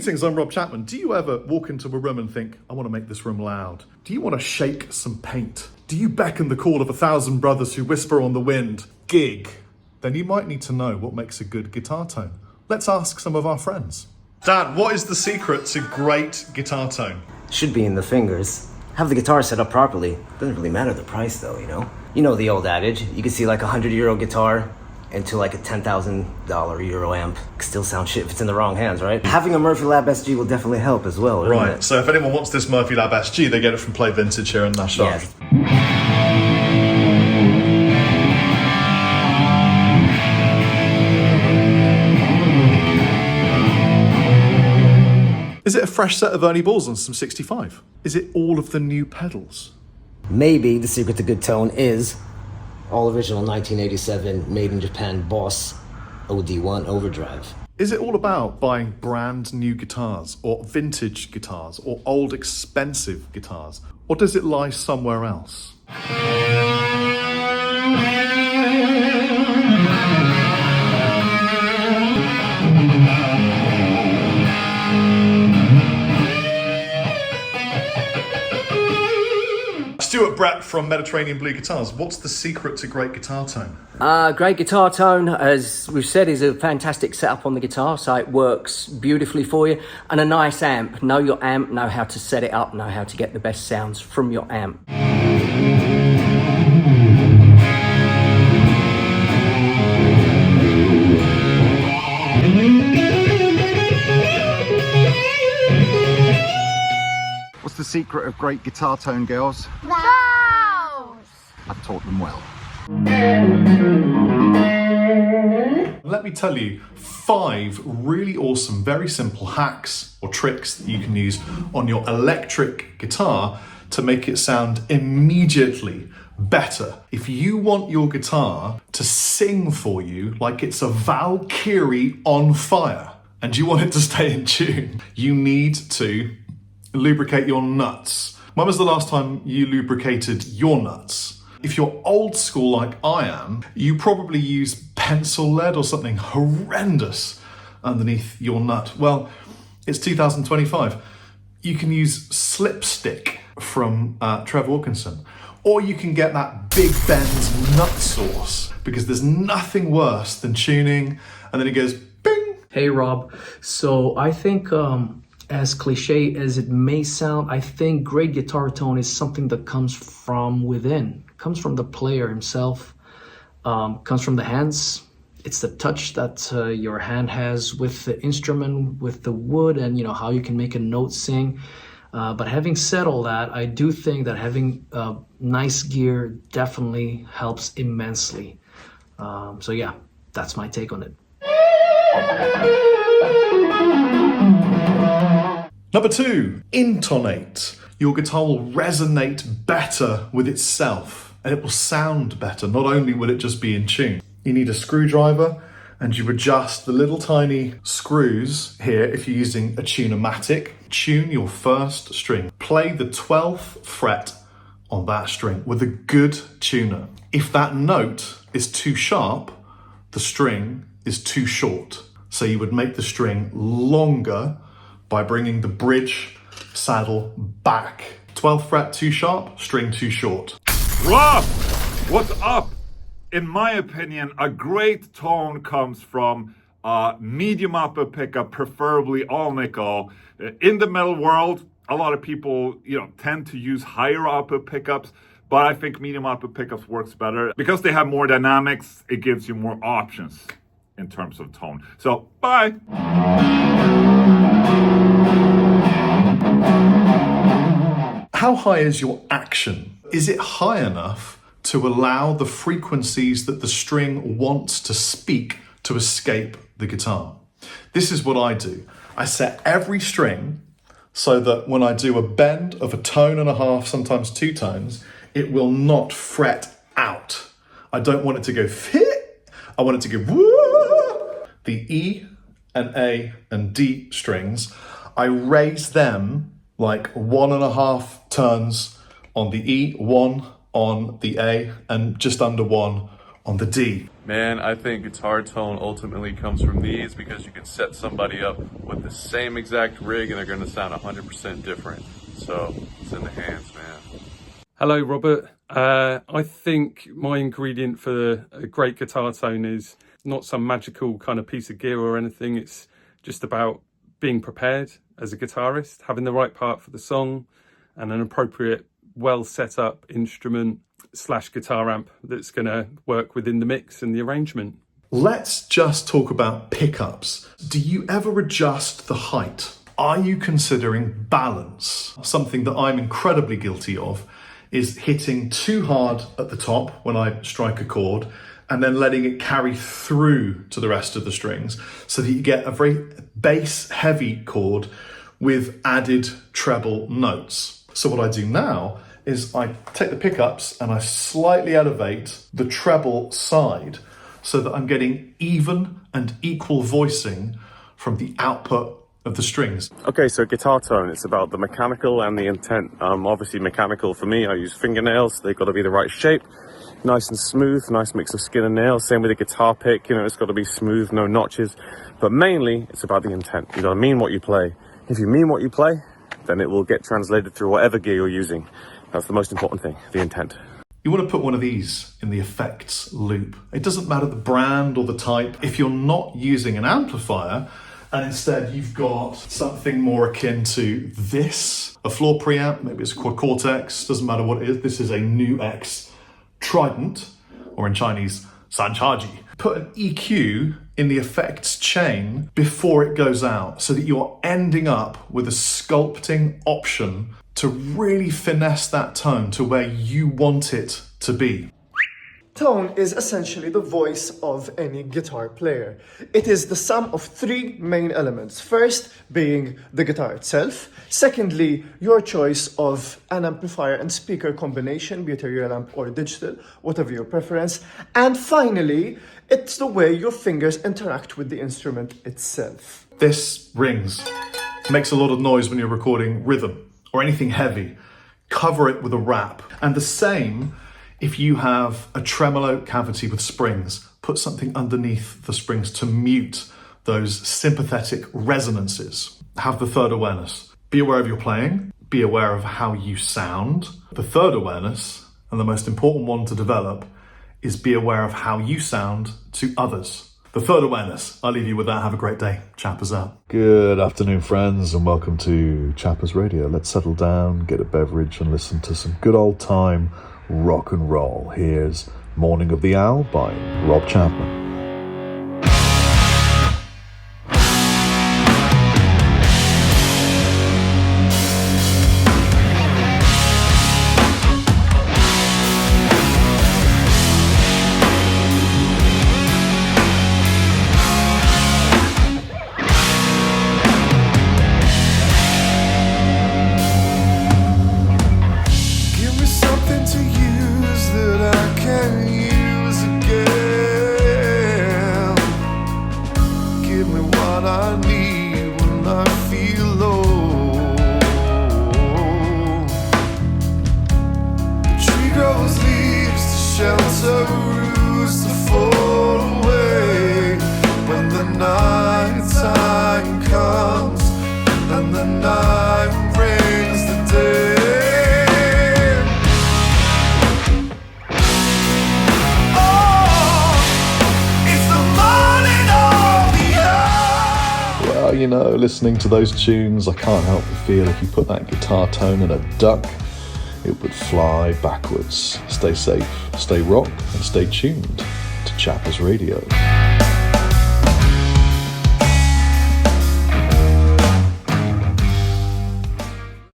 Greetings, I'm Rob Chapman. Do you ever walk into a room and think, I want to make this room loud? Do you want to shake some paint? Do you beckon the call of 1,000 brothers who whisper on the wind, gig? Then you might need to know what makes a good guitar tone. Let's ask some of our friends. Dan, what is the secret to great guitar tone? Should be in the fingers. Have the guitar set up properly. Doesn't really matter the price though, you know? You know the old adage. You can see like a €100 guitar into like a $10,000 Euro amp. Still sound shit if it's in the wrong hands, right? Having a Murphy Lab SG will definitely help as well, Right, it? so if anyone wants this Murphy Lab SG, they get it from Play Vintage here in Nashville. Yes. Is it a fresh set of Ernie balls on some 65? Is it all of the new pedals? Maybe the secret to good tone is all original 1987 made in Japan Boss OD1 overdrive. Is it all about buying brand new guitars or vintage guitars or old expensive guitars? Or does it lie somewhere else? Stuart Brett from Mediterranean Blue Guitars. What's the secret to great guitar tone? Great guitar tone, as we've said, is a fantastic setup on the guitar, so it works beautifully for you. And a nice amp. Know your amp, know how to set it up, know how to get the best sounds from your amp. What's the secret of great guitar tone, girls? Vows! I've taught them well. Let me tell you 5 really awesome, very simple hacks or tricks that you can use on your electric guitar to make it sound immediately better. If you want your guitar to sing for you like it's a Valkyrie on fire and you want it to stay in tune, you need to lubricate your nuts. When was the last time you lubricated your nuts? If you're old school like I am, you probably use pencil lead or something horrendous underneath your nut. Well, it's 2025. You can use Slipstick from Trev Wilkinson, or you can get that Big Ben's nut sauce, because there's nothing worse than tuning and then it goes bing. Hey Rob, so I think as cliche as it may sound, I think great guitar tone is something that comes from within, comes from the player himself, comes from the hands. It's the touch that your hand has with the instrument, with the wood, and you know how you can make a note sing. But having said all that, I do think that having nice gear definitely helps immensely. So yeah, that's my take on it. Number 2, intonate. Your guitar will resonate better with itself and it will sound better. Not only will it just be in tune. You need a screwdriver and you adjust the little tiny screws here if you're using a tune-o-matic. Tune your first string. Play the 12th fret on that string with a good tuner. If that note is too sharp, the string is too short. So you would make the string longer by bringing the bridge saddle back. 12th fret too sharp, string too short. Rob, what's up? In my opinion, a great tone comes from medium upper pickup, preferably all nickel. In the metal world, a lot of people, tend to use higher upper pickups, but I think medium upper pickups works better because they have more dynamics. It gives you more options in terms of tone. So, bye. How high is your action? Is it high enough to allow the frequencies that the string wants to speak to escape the guitar? This is what I do. I set every string so that when I do a bend of a tone and a half, sometimes 2 tones, it will not fret out. I don't want it to go fit. I want it to go woo. The E and A and D strings, I raise them like 1.5 turns on the E, 1 on the A, and just under 1 on the D. Man, I think guitar tone ultimately comes from these because you can set somebody up with the same exact rig and they're going to sound 100% different. So it's in the hands, man. Hello, Robert. I think my ingredient for a great guitar tone is not some magical kind of piece of gear or anything. It's just about being prepared as a guitarist, having the right part for the song and an appropriate, well set up instrument / guitar amp that's going to work within the mix and the arrangement. Let's just talk about pickups. Do you ever adjust the height? Are you considering balance? Something that I'm incredibly guilty of is hitting too hard at the top when I strike a chord and then letting it carry through to the rest of the strings so that you get a very bass heavy chord with added treble notes. So what I do now is I take the pickups and I slightly elevate the treble side so that I'm getting even and equal voicing from the output of the strings. Okay, so guitar tone, it's about the mechanical and the intent. Obviously mechanical for me, I use fingernails. They've got to be the right shape, nice and smooth, nice mix of skin and nails. Same with the guitar pick, it's got to be smooth, no notches. But mainly, it's about the intent. You got to mean what you play. If you mean what you play, then it will get translated through whatever gear you're using. That's the most important thing, the intent. You want to put one of these in the effects loop. It doesn't matter the brand or the type. If you're not using an amplifier, and instead you've got something more akin to this, a floor preamp, maybe it's a quad cortex, doesn't matter what it is. This is a Nu X Trident, or in Chinese, Sanchaji. Put an EQ in the effects chain before it goes out so that you're ending up with a sculpting option to really finesse that tone to where you want it to be. Tone is essentially the voice of any guitar player. It is the sum of three main elements. First, being the guitar itself. Secondly, your choice of an amplifier and speaker combination, be it a real amp or digital, whatever your preference. And finally, it's the way your fingers interact with the instrument itself. This rings, makes a lot of noise when you're recording rhythm or anything heavy. Cover it with a wrap. And the same if you have a tremolo cavity with springs, put something underneath the springs to mute those sympathetic resonances. Have the third awareness. Be aware of your playing, be aware of how you sound. The third awareness, and the most important one to develop, is be aware of how you sound to others. The third awareness. I'll leave you with that. Have a great day. Chappers out. Good afternoon, friends, and welcome to Chappers Radio. Let's settle down, get a beverage, and listen to some good old time rock and roll. Here's Morning of the Owl by Rob Chapman. Listening to those tunes, I can't help but feel if you put that guitar tone in a duck, it would fly backwards. Stay safe, stay rock, and stay tuned to Chappers Radio.